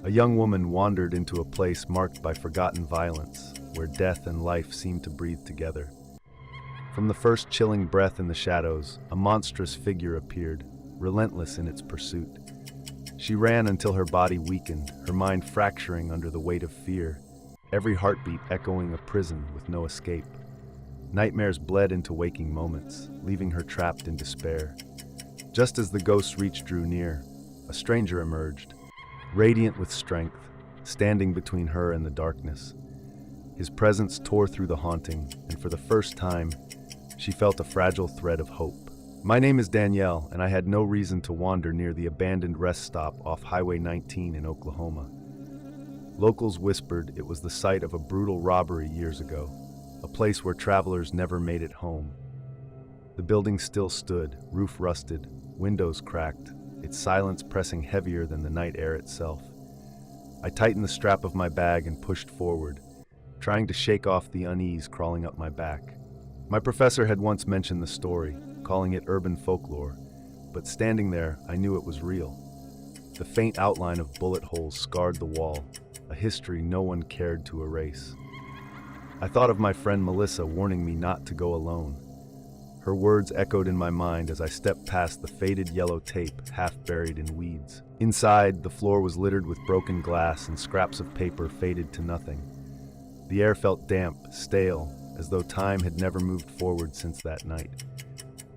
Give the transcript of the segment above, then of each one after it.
A young woman wandered into a place marked by forgotten violence, where death and life seemed to breathe together. From the first chilling breath in the shadows, a monstrous figure appeared, relentless in its pursuit. She ran until her body weakened, her mind fracturing under the weight of fear, every heartbeat echoing a prison with no escape. Nightmares bled into waking moments, leaving her trapped in despair. Just as the ghost's reach drew near, a stranger emerged, radiant with strength, standing between her and the darkness. His presence tore through the haunting, and for the first time, she felt a fragile thread of hope. My name is Danielle, and I had no reason to wander near the abandoned rest stop off Highway 19 in Oklahoma. Locals whispered it was the site of a brutal robbery years ago, a place where travelers never made it home. The building still stood, roof rusted, windows cracked, its silence pressing heavier than the night air itself. I tightened the strap of my bag and pushed forward, trying to shake off the unease crawling up my back. My professor had once mentioned the story, calling it urban folklore, but standing there, I knew it was real. The faint outline of bullet holes scarred the wall, a history no one cared to erase. I thought of my friend Melissa warning me not to go alone. Her words echoed in my mind as I stepped past the faded yellow tape half buried in weeds. Inside, the floor was littered with broken glass and scraps of paper faded to nothing. The air felt damp, stale, as though time had never moved forward since that night.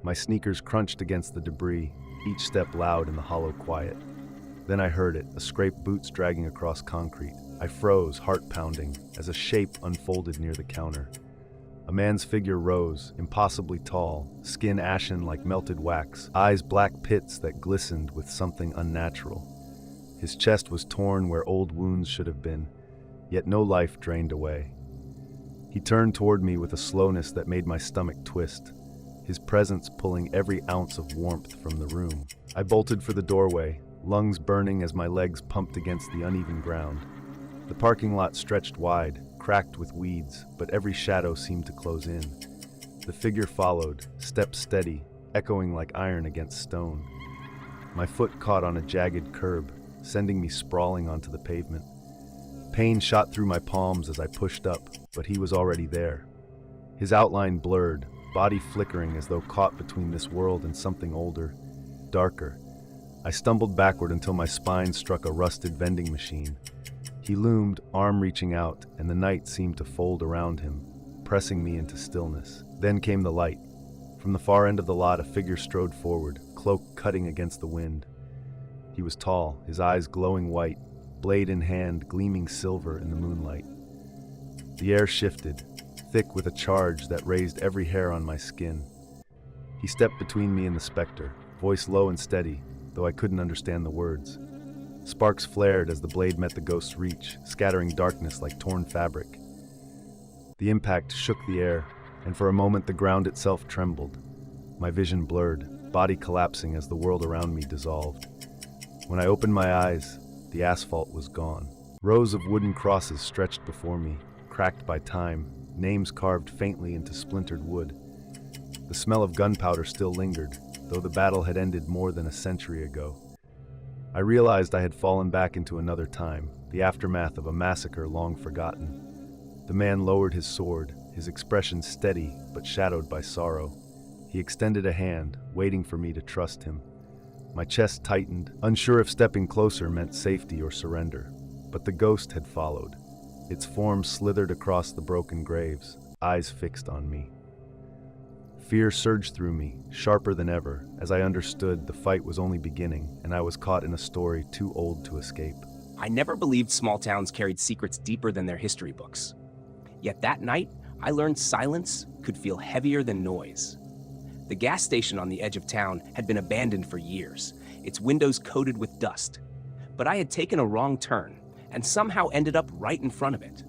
My sneakers crunched against the debris, each step loud in the hollow quiet. Then I heard it, a scraped boots dragging across concrete. I froze, heart pounding, as a shape unfolded near the counter. A man's figure rose, impossibly tall, skin ashen like melted wax, eyes black pits that glistened with something unnatural. His chest was torn where old wounds should have been, yet no life drained away. He turned toward me with a slowness that made my stomach twist, his presence pulling every ounce of warmth from the room. I bolted for the doorway, lungs burning as my legs pumped against the uneven ground. The parking lot stretched wide, cracked with weeds, but every shadow seemed to close in. The figure followed, steps steady, echoing like iron against stone. My foot caught on a jagged curb, sending me sprawling onto the pavement. Pain shot through my palms as I pushed up, but he was already there. His outline blurred, body flickering as though caught between this world and something older, darker. I stumbled backward until my spine struck a rusted vending machine. He loomed, arm reaching out, and the night seemed to fold around him, pressing me into stillness. Then came the light. From the far end of the lot, a figure strode forward, cloak cutting against the wind. He was tall, his eyes glowing white, blade in hand, gleaming silver in the moonlight. The air shifted, thick with a charge that raised every hair on my skin. He stepped between me and the specter, voice low and steady, though I couldn't understand the words. Sparks flared as the blade met the ghost's reach, scattering darkness like torn fabric. The impact shook the air, and for a moment the ground itself trembled. My vision blurred, body collapsing as the world around me dissolved. When I opened my eyes, the asphalt was gone. Rows of wooden crosses stretched before me, cracked by time, names carved faintly into splintered wood. The smell of gunpowder still lingered, though the battle had ended more than a century ago. I realized I had fallen back into another time, the aftermath of a massacre long forgotten. The man lowered his sword, his expression steady but shadowed by sorrow. He extended a hand, waiting for me to trust him. My chest tightened, unsure if stepping closer meant safety or surrender. But the ghost had followed. Its form slithered across the broken graves, eyes fixed on me. Fear surged through me, sharper than ever, as I understood the fight was only beginning and I was caught in a story too old to escape. I never believed small towns carried secrets deeper than their history books. Yet that night, I learned silence could feel heavier than noise. The gas station on the edge of town had been abandoned for years, its windows coated with dust. But I had taken a wrong turn and somehow ended up right in front of it.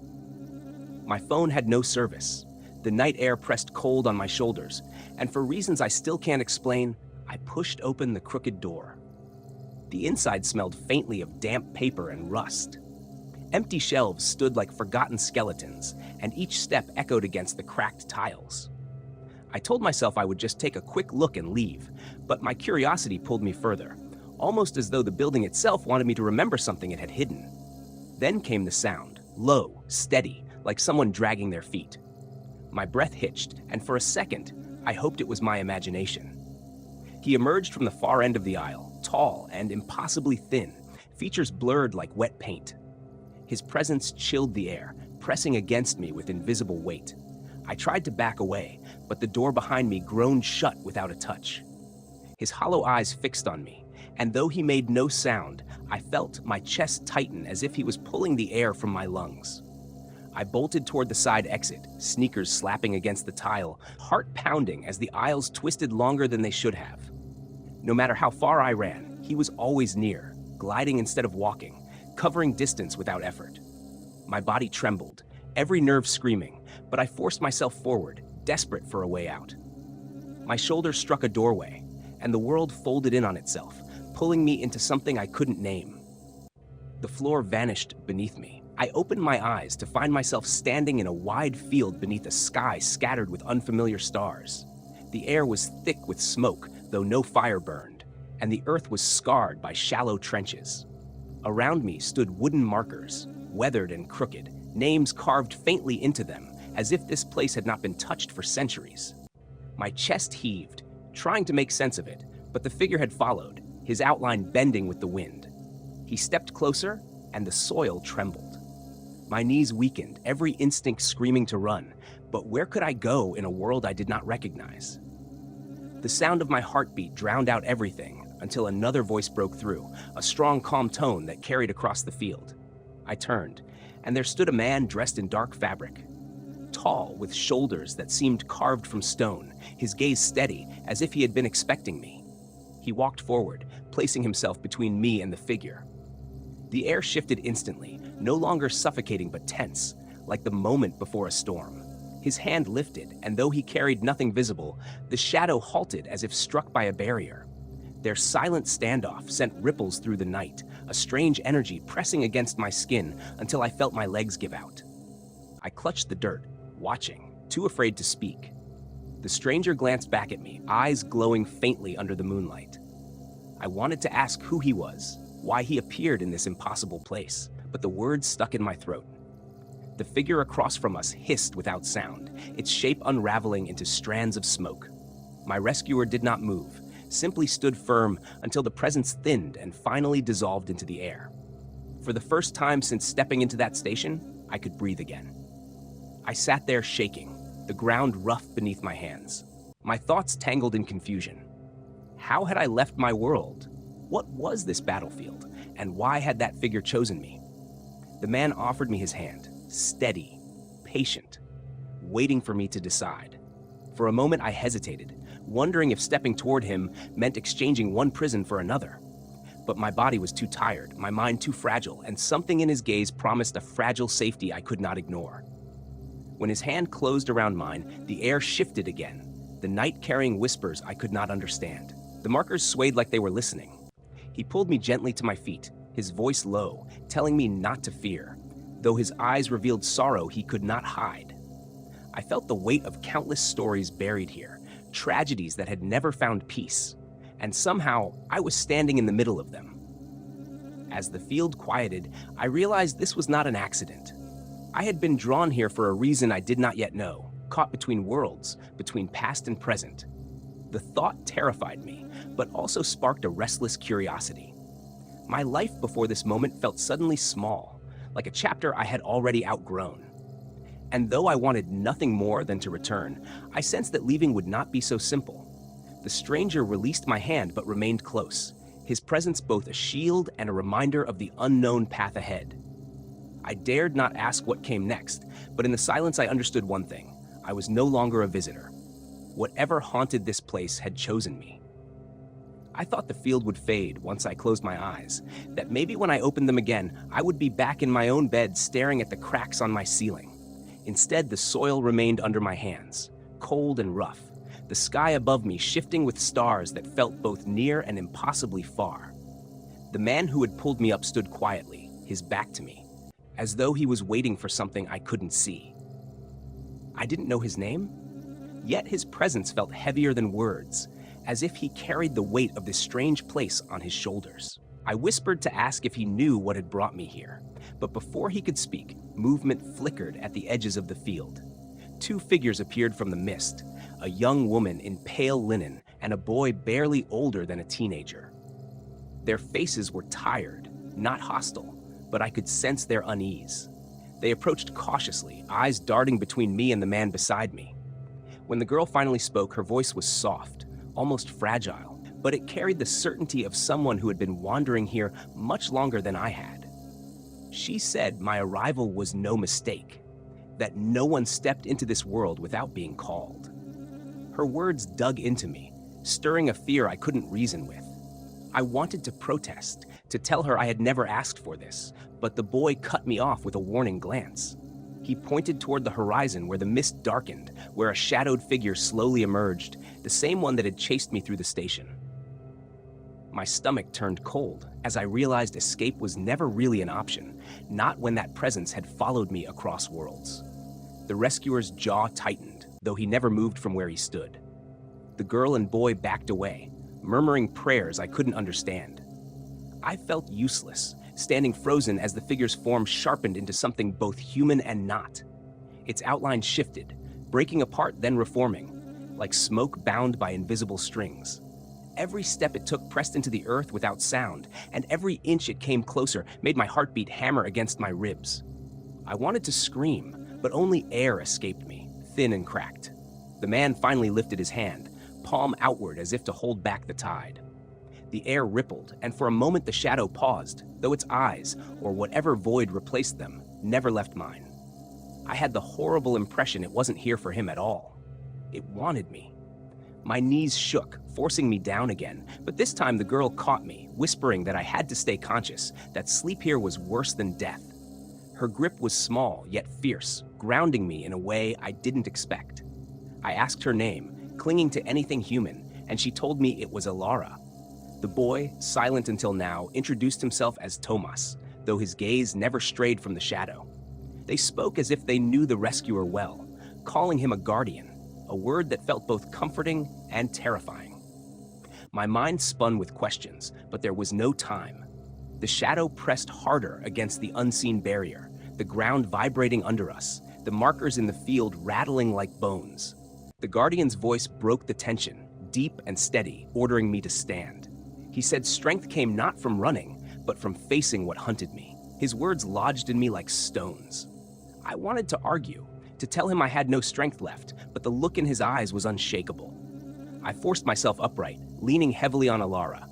My phone had no service. The night air pressed cold on my shoulders, and for reasons I still can't explain, I pushed open the crooked door. The inside smelled faintly of damp paper and rust. Empty shelves stood like forgotten skeletons, and each step echoed against the cracked tiles. I told myself I would just take a quick look and leave, but my curiosity pulled me further, almost as though the building itself wanted me to remember something it had hidden. Then came the sound, low, steady, like someone dragging their feet. My breath hitched, and for a second, I hoped it was my imagination. He emerged from the far end of the aisle, tall and impossibly thin, features blurred like wet paint. His presence chilled the air, pressing against me with invisible weight. I tried to back away, but the door behind me groaned shut without a touch. His hollow eyes fixed on me, and though he made no sound, I felt my chest tighten as if he was pulling the air from my lungs. I bolted toward the side exit, sneakers slapping against the tile, heart pounding as the aisles twisted longer than they should have. No matter how far I ran, he was always near, gliding instead of walking, covering distance without effort. My body trembled, every nerve screaming, but I forced myself forward, desperate for a way out. My shoulder struck a doorway, and the world folded in on itself, pulling me into something I couldn't name. The floor vanished beneath me. I opened my eyes to find myself standing in a wide field beneath a sky scattered with unfamiliar stars. The air was thick with smoke, though no fire burned, and the earth was scarred by shallow trenches. Around me stood wooden markers, weathered and crooked, names carved faintly into them, as if this place had not been touched for centuries. My chest heaved, trying to make sense of it, but the figure had followed, his outline bending with the wind. He stepped closer, and the soil trembled. My knees weakened, every instinct screaming to run, but where could I go in a world I did not recognize? The sound of my heartbeat drowned out everything until another voice broke through, a strong, calm tone that carried across the field. I turned, and there stood a man dressed in dark fabric. Tall, with shoulders that seemed carved from stone, his gaze steady, as if he had been expecting me. He walked forward, placing himself between me and the figure. The air shifted instantly, no longer suffocating but tense, like the moment before a storm. His hand lifted, and though he carried nothing visible, the shadow halted as if struck by a barrier. Their silent standoff sent ripples through the night, a strange energy pressing against my skin until I felt my legs give out. I clutched the dirt, watching, too afraid to speak. The stranger glanced back at me, eyes glowing faintly under the moonlight. I wanted to ask who he was, why he appeared in this impossible place, but the words stuck in my throat. The figure across from us hissed without sound, its shape unraveling into strands of smoke. My rescuer did not move, simply stood firm until the presence thinned and finally dissolved into the air. For the first time since stepping into that station, I could breathe again. I sat there shaking, the ground rough beneath my hands. My thoughts tangled in confusion. How had I left my world? What was this battlefield, and why had that figure chosen me? The man offered me his hand, steady, patient, waiting for me to decide. For a moment I hesitated, wondering if stepping toward him meant exchanging one prison for another. But my body was too tired, my mind too fragile, and something in his gaze promised a fragile safety I could not ignore. When his hand closed around mine, the air shifted again, the night carrying whispers I could not understand. The markers swayed like they were listening. He pulled me gently to my feet, his voice low, telling me not to fear, though his eyes revealed sorrow he could not hide. I felt the weight of countless stories buried here, tragedies that had never found peace, and somehow I was standing in the middle of them. As the field quieted, I realized this was not an accident. I had been drawn here for a reason I did not yet know, caught between worlds, between past and present. The thought terrified me, but also sparked a restless curiosity. My life before this moment felt suddenly small, like a chapter I had already outgrown. And though I wanted nothing more than to return, I sensed that leaving would not be so simple. The stranger released my hand but remained close, his presence both a shield and a reminder of the unknown path ahead. I dared not ask what came next, but in the silence I understood one thing. I was no longer a visitor. Whatever haunted this place had chosen me. I thought the field would fade once I closed my eyes, that maybe when I opened them again, I would be back in my own bed staring at the cracks on my ceiling. Instead, the soil remained under my hands, cold and rough, the sky above me shifting with stars that felt both near and impossibly far. The man who had pulled me up stood quietly, his back to me, as though he was waiting for something I couldn't see. I didn't know his name, yet his presence felt heavier than words, as if he carried the weight of this strange place on his shoulders. I whispered to ask if he knew what had brought me here, But before he could speak, movement flickered at the edges of the field. Two figures appeared from the mist, a young woman in pale linen and a boy barely older than a teenager. Their faces were tired, not hostile, but I could sense their unease. They approached cautiously, eyes darting between me and the man beside me. When the girl finally spoke, her voice was soft, almost fragile, but it carried the certainty of someone who had been wandering here much longer than I had. She said my arrival was no mistake, that no one stepped into this world without being called. Her words dug into me, stirring a fear I couldn't reason with. I wanted to protest, to tell her I had never asked for this, but the boy cut me off with a warning glance. He pointed toward the horizon where the mist darkened, where a shadowed figure slowly emerged, the same one that had chased me through the station. My stomach turned cold as I realized escape was never really an option, not when that presence had followed me across worlds. The rescuer's jaw tightened, though he never moved from where he stood. The girl and boy backed away, murmuring prayers I couldn't understand. I felt useless, standing frozen as the figure's form sharpened into something both human and not. Its outline shifted, breaking apart then reforming, like smoke bound by invisible strings. Every step it took pressed into the earth without sound, and every inch it came closer made my heartbeat hammer against my ribs. I wanted to scream, but only air escaped me, thin and cracked. The man finally lifted his hand, palm outward as if to hold back the tide. The air rippled, and for a moment the shadow paused, though its eyes, or whatever void replaced them, never left mine. I had the horrible impression it wasn't here for him at all. It wanted me. My knees shook, forcing me down again, but this time the girl caught me, whispering that I had to stay conscious, that sleep here was worse than death. Her grip was small, yet fierce, grounding me in a way I didn't expect. I asked her name, clinging to anything human, and she told me it was Alara. The boy, silent until now, introduced himself as Tomas, though his gaze never strayed from the shadow. They spoke as if they knew the rescuer well, calling him a guardian, a word that felt both comforting and terrifying. My mind spun with questions, but there was no time. The shadow pressed harder against the unseen barrier, the ground vibrating under us, the markers in the field rattling like bones. The guardian's voice broke the tension, deep and steady, ordering me to stand. He said strength came not from running, but from facing what hunted me. His words lodged in me like stones. I wanted to argue, to tell him I had no strength left, but the look in his eyes was unshakable. I forced myself upright, leaning heavily on Alara.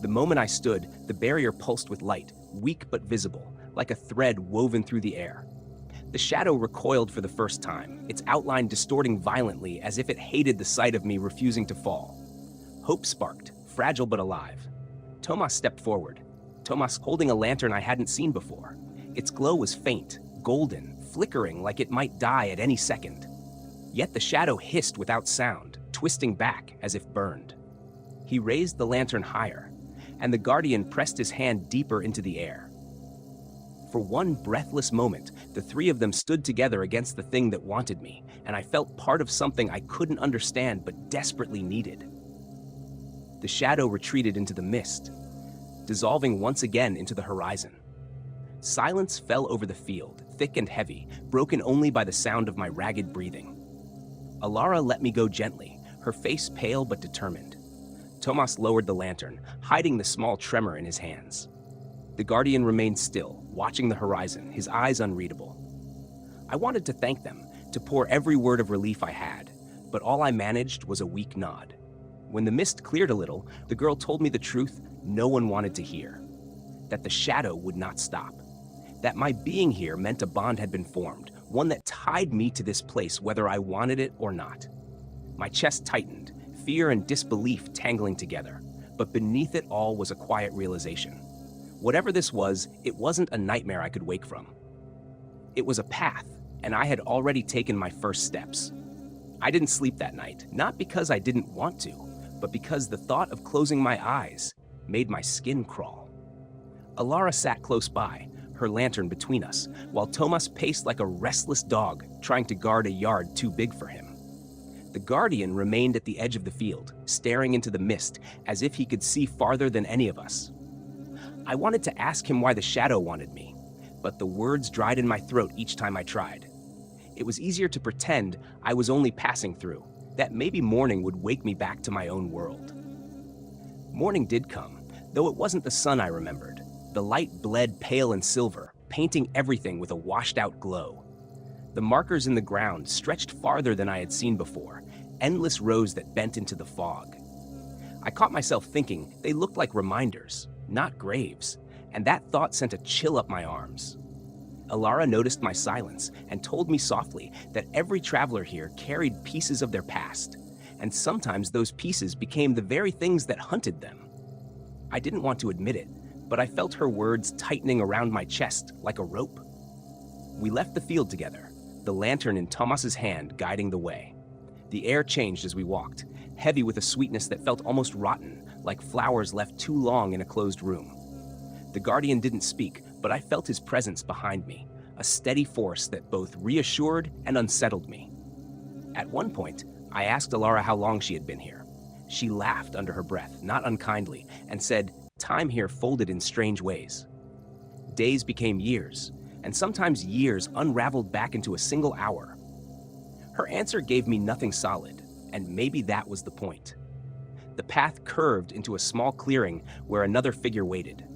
The moment I stood, the barrier pulsed with light, weak but visible, like a thread woven through the air. The shadow recoiled for the first time, its outline distorting violently as if it hated the sight of me refusing to fall. Hope sparked, fragile but alive. Tomas stepped forward, Tomas holding a lantern I hadn't seen before. Its glow was faint, golden, flickering like it might die at any second. Yet the shadow hissed without sound, twisting back as if burned. He raised the lantern higher, and the guardian pressed his hand deeper into the air. For one breathless moment, the three of them stood together against the thing that wanted me, and I felt part of something I couldn't understand but desperately needed. The shadow retreated into the mist, dissolving once again into the horizon. Silence fell over the field, thick and heavy, broken only by the sound of my ragged breathing. Alara let me go gently, her face pale but determined. Tomas lowered the lantern, hiding the small tremor in his hands. The guardian remained still, watching the horizon, his eyes unreadable. I wanted to thank them, to pour every word of relief I had, but all I managed was a weak nod. When the mist cleared a little, the girl told me the truth no one wanted to hear. That the shadow would not stop. That my being here meant a bond had been formed, one that tied me to this place whether I wanted it or not. My chest tightened, fear and disbelief tangling together, but beneath it all was a quiet realization. Whatever this was, it wasn't a nightmare I could wake from. It was a path, and I had already taken my first steps. I didn't sleep that night, not because I didn't want to, but because the thought of closing my eyes made my skin crawl. Alara sat close by, her lantern between us, while Tomas paced like a restless dog trying to guard a yard too big for him. The guardian remained at the edge of the field, staring into the mist as if he could see farther than any of us. I wanted to ask him why the shadow wanted me, but the words dried in my throat each time I tried. It was easier to pretend I was only passing through, that maybe morning would wake me back to my own world. Morning did come, though it wasn't the sun I remembered. The light bled pale and silver, painting everything with a washed-out glow. The markers in the ground stretched farther than I had seen before, endless rows that bent into the fog. I caught myself thinking they looked like reminders, not graves, and that thought sent a chill up my arms. Alara noticed my silence and told me softly that every traveler here carried pieces of their past, and sometimes those pieces became the very things that hunted them. I didn't want to admit it, but I felt her words tightening around my chest like a rope. We left the field together, the lantern in Tomas's hand guiding the way. The air changed as we walked, heavy with a sweetness that felt almost rotten, like flowers left too long in a closed room. The guardian didn't speak, but I felt his presence behind me, a steady force that both reassured and unsettled me. At one point, I asked Alara how long she had been here. She laughed under her breath, not unkindly, and said, "Time here folded in strange ways." Days became years, and sometimes years unraveled back into a single hour. Her answer gave me nothing solid, and maybe that was the point. The path curved into a small clearing where another figure waited.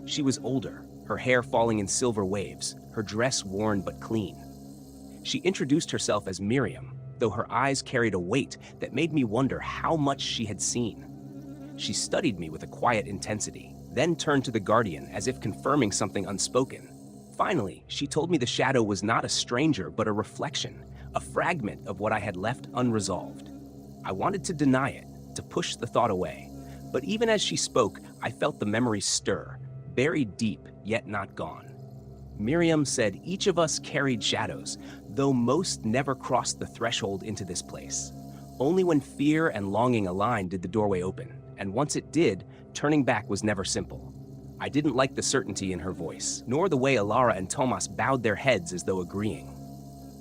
She was older, her hair falling in silver waves, her dress worn but clean. She introduced herself as Miriam, though her eyes carried a weight that made me wonder how much she had seen. She studied me with a quiet intensity, then turned to the guardian as if confirming something unspoken. Finally, she told me the shadow was not a stranger but a reflection, a fragment of what I had left unresolved. I wanted to deny it, to push the thought away, but even as she spoke, I felt the memories stir, buried deep yet not gone. Miriam said each of us carried shadows, though most never crossed the threshold into this place. Only when fear and longing aligned did the doorway open, and once it did, turning back was never simple. I didn't like the certainty in her voice, nor the way Alara and Tomas bowed their heads as though agreeing.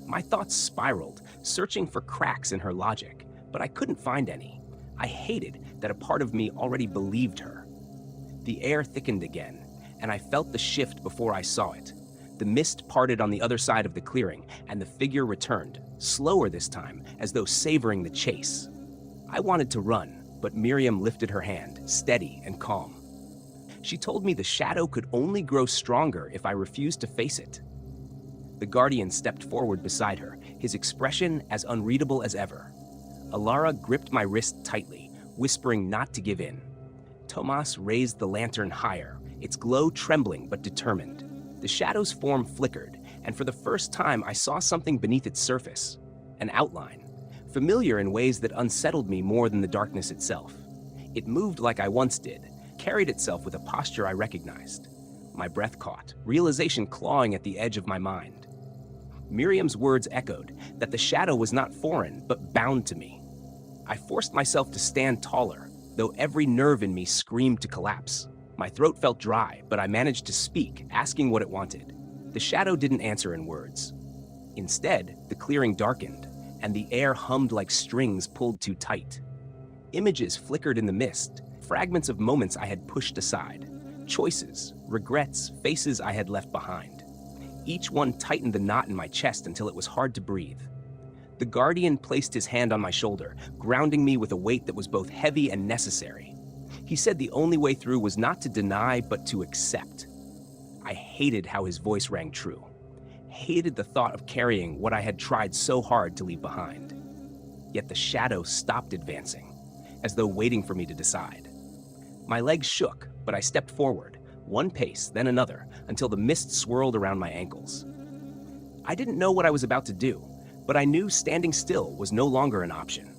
My thoughts spiraled, searching for cracks in her logic, but I couldn't find any. I hated that a part of me already believed her. The air thickened again, and I felt the shift before I saw it. The mist parted on the other side of the clearing, and the figure returned, slower this time, as though savoring the chase. I wanted to run, but Miriam lifted her hand, steady and calm. She told me the shadow could only grow stronger if I refused to face it. The guardian stepped forward beside her, his expression as unreadable as ever. Alara gripped my wrist tightly, whispering not to give in. Tomas raised the lantern higher, its glow trembling but determined. The shadow's form flickered, and for the first time I saw something beneath its surface, an outline, familiar in ways that unsettled me more than the darkness itself. It moved like I once did, carried itself with a posture I recognized. My breath caught, realization clawing at the edge of my mind. Miriam's words echoed, that the shadow was not foreign, but bound to me. I forced myself to stand taller, though every nerve in me screamed to collapse. My throat felt dry, but I managed to speak, asking what it wanted. The shadow didn't answer in words. Instead, the clearing darkened, and the air hummed like strings pulled too tight. Images flickered in the mist, fragments of moments I had pushed aside, choices, regrets, faces I had left behind. Each one tightened the knot in my chest until it was hard to breathe. The guardian placed his hand on my shoulder, grounding me with a weight that was both heavy and necessary. He said the only way through was not to deny, but to accept. I hated how his voice rang true. Hated the thought of carrying what I had tried so hard to leave behind. Yet the shadow stopped advancing, as though waiting for me to decide. My legs shook, but I stepped forward, one pace, then another, until the mist swirled around my ankles. I didn't know what I was about to do, but I knew standing still was no longer an option.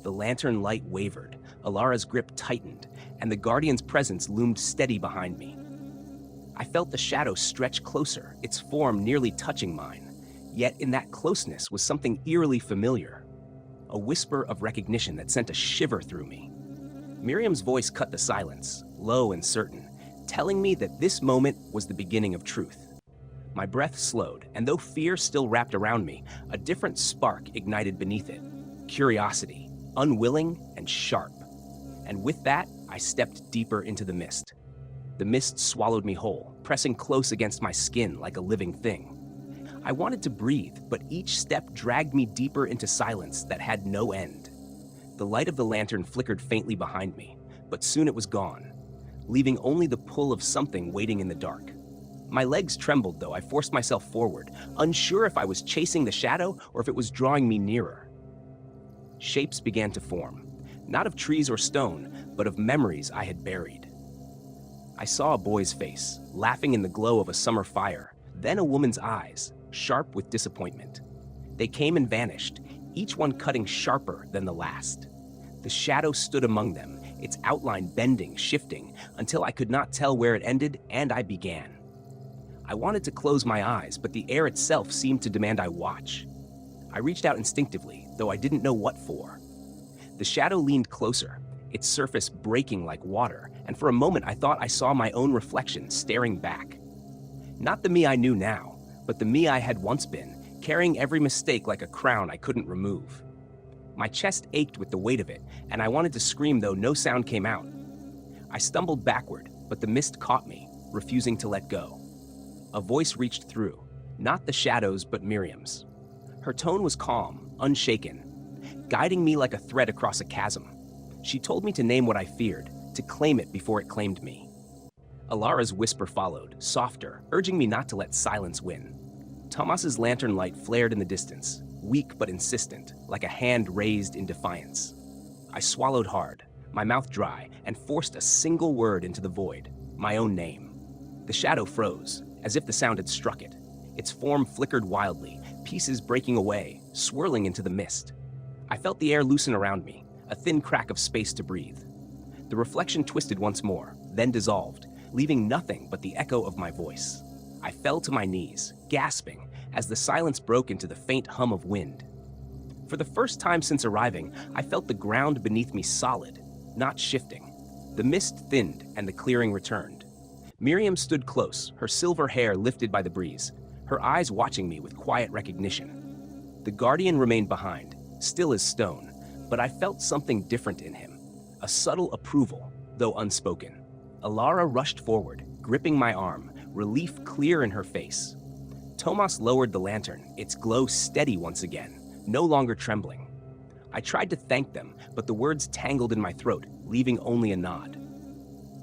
The lantern light wavered, Alara's grip tightened, and the guardian's presence loomed steady behind me. I felt the shadow stretch closer, its form nearly touching mine, yet in that closeness was something eerily familiar, a whisper of recognition that sent a shiver through me. Miriam's voice cut the silence, low and certain, telling me that this moment was the beginning of truth. My breath slowed, and though fear still wrapped around me, a different spark ignited beneath it. Curiosity, unwilling and sharp. And with that, I stepped deeper into the mist. The mist swallowed me whole, pressing close against my skin like a living thing. I wanted to breathe, but each step dragged me deeper into silence that had no end. The light of the lantern flickered faintly behind me, but soon it was gone, leaving only the pull of something waiting in the dark. My legs trembled, though I forced myself forward, unsure if I was chasing the shadow or if it was drawing me nearer. Shapes began to form, not of trees or stone, but of memories I had buried. I saw a boy's face, laughing in the glow of a summer fire, then a woman's eyes, sharp with disappointment. They came and vanished, each one cutting sharper than the last. The shadow stood among them, its outline bending, shifting, until I could not tell where it ended and I began. I wanted to close my eyes, but the air itself seemed to demand I watch. I reached out instinctively, though I didn't know what for. The shadow leaned closer, its surface breaking like water, and for a moment I thought I saw my own reflection staring back. Not the me I knew now, but the me I had once been, carrying every mistake like a crown I couldn't remove. My chest ached with the weight of it, and I wanted to scream, though no sound came out. I stumbled backward, but the mist caught me, refusing to let go. A voice reached through, not the shadow's but Miriam's. Her tone was calm, unshaken, guiding me like a thread across a chasm. She told me to name what I feared, to claim it before it claimed me. Alara's whisper followed, softer, urging me not to let silence win. Tomas's lantern light flared in the distance, weak but insistent, like a hand raised in defiance. I swallowed hard, my mouth dry, and forced a single word into the void, my own name. The shadow froze, as if the sound had struck it. Its form flickered wildly, pieces breaking away, swirling into the mist. I felt the air loosen around me, a thin crack of space to breathe. The reflection twisted once more, then dissolved, leaving nothing but the echo of my voice. I fell to my knees, gasping, as the silence broke into the faint hum of wind. For the first time since arriving, I felt the ground beneath me solid, not shifting. The mist thinned and the clearing returned. Miriam stood close, her silver hair lifted by the breeze, her eyes watching me with quiet recognition. The guardian remained behind, still as stone, but I felt something different in him, a subtle approval, though unspoken. Alara rushed forward, gripping my arm, relief clear in her face. Tomas lowered the lantern, its glow steady once again, no longer trembling. I tried to thank them, but the words tangled in my throat, leaving only a nod.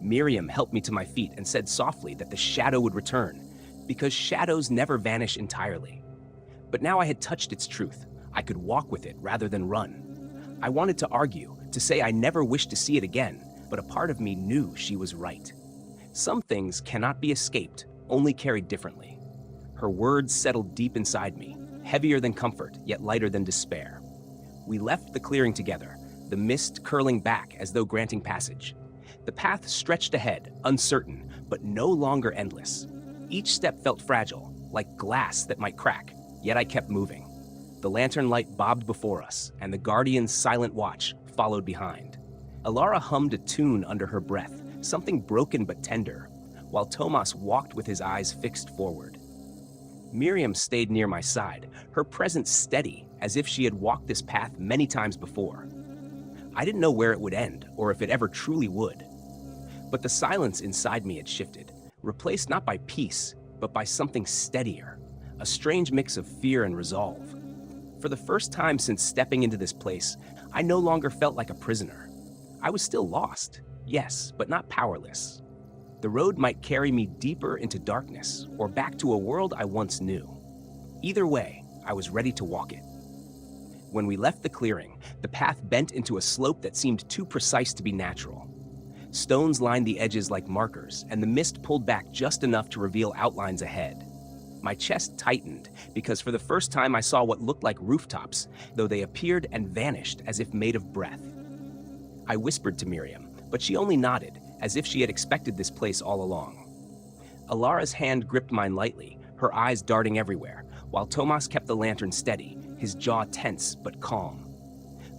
Miriam helped me to my feet and said softly that the shadow would return, because shadows never vanish entirely. But now I had touched its truth. I could walk with it rather than run. I wanted to argue, to say I never wished to see it again, but a part of me knew she was right. Some things cannot be escaped, only carried differently. Her words settled deep inside me, heavier than comfort, yet lighter than despair. We left the clearing together, the mist curling back as though granting passage. The path stretched ahead, uncertain, but no longer endless. Each step felt fragile, like glass that might crack, yet I kept moving. The lantern light bobbed before us, and the guardian's silent watch followed behind. Alara hummed a tune under her breath, something broken but tender, while Tomas walked with his eyes fixed forward. Miriam stayed near my side, her presence steady, as if she had walked this path many times before. I didn't know where it would end, or if it ever truly would. But the silence inside me had shifted, replaced not by peace, but by something steadier, a strange mix of fear and resolve. For the first time since stepping into this place, I no longer felt like a prisoner. I was still lost, yes, but not powerless. The road might carry me deeper into darkness, or back to a world I once knew. Either way, I was ready to walk it. When we left the clearing, the path bent into a slope that seemed too precise to be natural. Stones lined the edges like markers, and the mist pulled back just enough to reveal outlines ahead. My chest tightened, because for the first time I saw what looked like rooftops, though they appeared and vanished as if made of breath. I whispered to Miriam, but she only nodded, as if she had expected this place all along. Alara's hand gripped mine lightly, her eyes darting everywhere, while Tomas kept the lantern steady, his jaw tense but calm.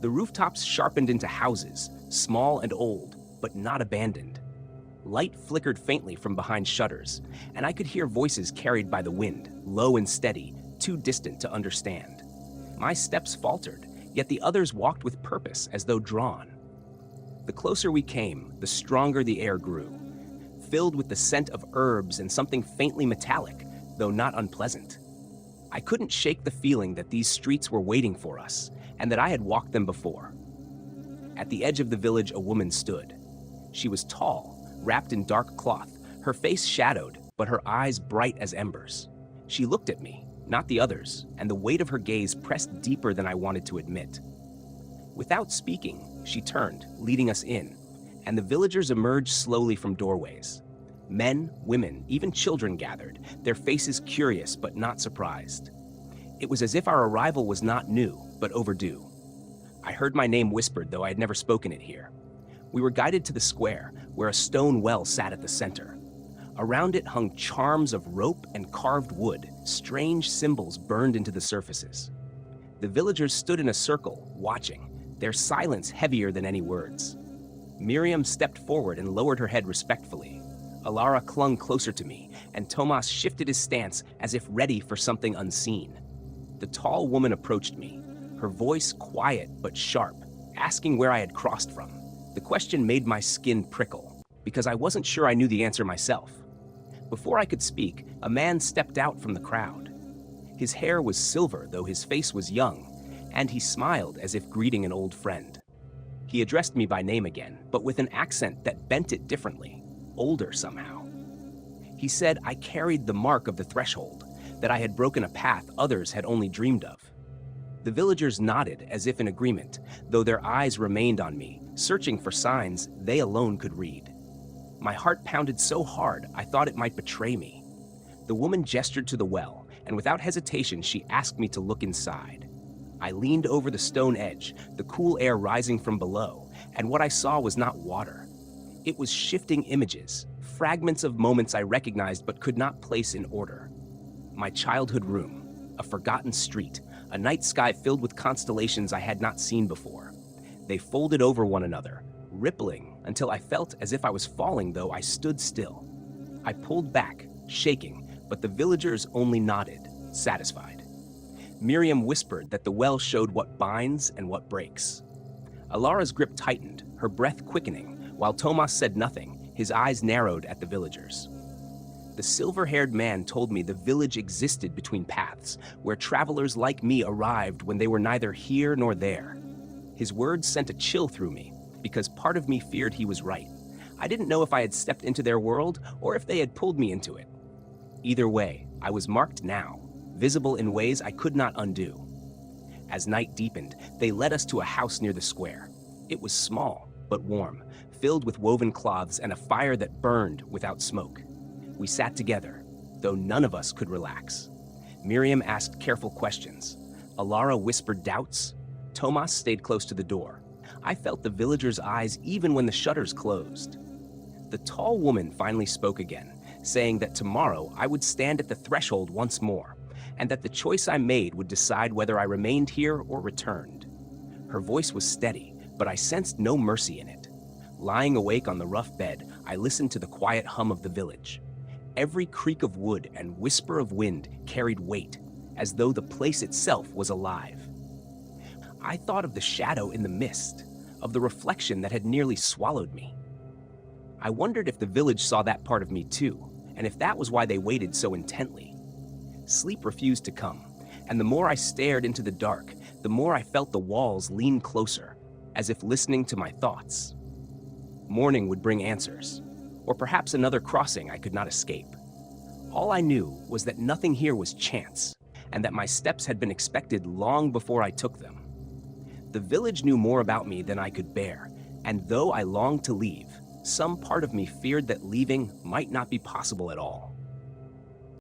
The rooftops sharpened into houses, small and old, but not abandoned. Light flickered faintly from behind shutters, and I could hear voices carried by the wind, low and steady, too distant to understand. My steps faltered, yet the others walked with purpose as though drawn. The closer we came, the stronger the air grew. filled with the scent of herbs and something faintly metallic, though not unpleasant. I couldn't shake the feeling that these streets were waiting for us, and that I had walked them before. At the edge of the village, a woman stood. She was tall, wrapped in dark cloth, her face shadowed, but her eyes bright as embers. She looked at me, not the others, and the weight of her gaze pressed deeper than I wanted to admit. Without speaking, she turned, leading us in, and the villagers emerged slowly from doorways. Men, women, even children gathered, their faces curious but not surprised. It was as if our arrival was not new, but overdue. I heard my name whispered, though I had never spoken it here. We were guided to the square, where a stone well sat at the center. Around it hung charms of rope and carved wood, strange symbols burned into the surfaces. The villagers stood in a circle, watching, their silence heavier than any words. Miriam stepped forward and lowered her head respectfully. Alara clung closer to me, and Tomas shifted his stance as if ready for something unseen. The tall woman approached me, her voice quiet but sharp, asking where I had crossed from. The question made my skin prickle, because I wasn't sure I knew the answer myself. Before I could speak, a man stepped out from the crowd. His hair was silver, though his face was young, and he smiled as if greeting an old friend. He addressed me by name again, but with an accent that bent it differently, older somehow. He said I carried the mark of the threshold, that I had broken a path others had only dreamed of. The villagers nodded as if in agreement, though their eyes remained on me, searching for signs they alone could read. My heart pounded so hard I thought it might betray me. The woman gestured to the well, and without hesitation she asked me to look inside. I leaned over the stone edge, the cool air rising from below, and what I saw was not water. It was shifting images, fragments of moments I recognized but could not place in order. My childhood room, a forgotten street, a night sky filled with constellations I had not seen before. They folded over one another, rippling until I felt as if I was falling, though I stood still. I pulled back, shaking, but the villagers only nodded, satisfied. Miriam whispered that the well showed what binds and what breaks. Alara's grip tightened, her breath quickening, while Tomas said nothing, his eyes narrowed at the villagers. The silver-haired man told me the village existed between paths, where travelers like me arrived when they were neither here nor there. His words sent a chill through me, because part of me feared he was right. I didn't know if I had stepped into their world or if they had pulled me into it. Either way, I was marked now, visible in ways I could not undo. As night deepened, they led us to a house near the square. It was small, but warm, filled with woven cloths and a fire that burned without smoke. We sat together, though none of us could relax. Miriam asked careful questions. Alara whispered doubts. Tomas stayed close to the door. I felt the villagers' eyes even when the shutters closed. The tall woman finally spoke again, saying that tomorrow I would stand at the threshold once more, and that the choice I made would decide whether I remained here or returned. Her voice was steady, but I sensed no mercy in it. Lying awake on the rough bed, I listened to the quiet hum of the village. Every creak of wood and whisper of wind carried weight, as though the place itself was alive. I thought of the shadow in the mist, of the reflection that had nearly swallowed me. I wondered if the village saw that part of me too, and if that was why they waited so intently. Sleep refused to come, and the more I stared into the dark, the more I felt the walls lean closer, as if listening to my thoughts. Morning would bring answers, or perhaps another crossing I could not escape. All I knew was that nothing here was chance, and that my steps had been expected long before I took them. The village knew more about me than I could bear, and though I longed to leave, some part of me feared that leaving might not be possible at all.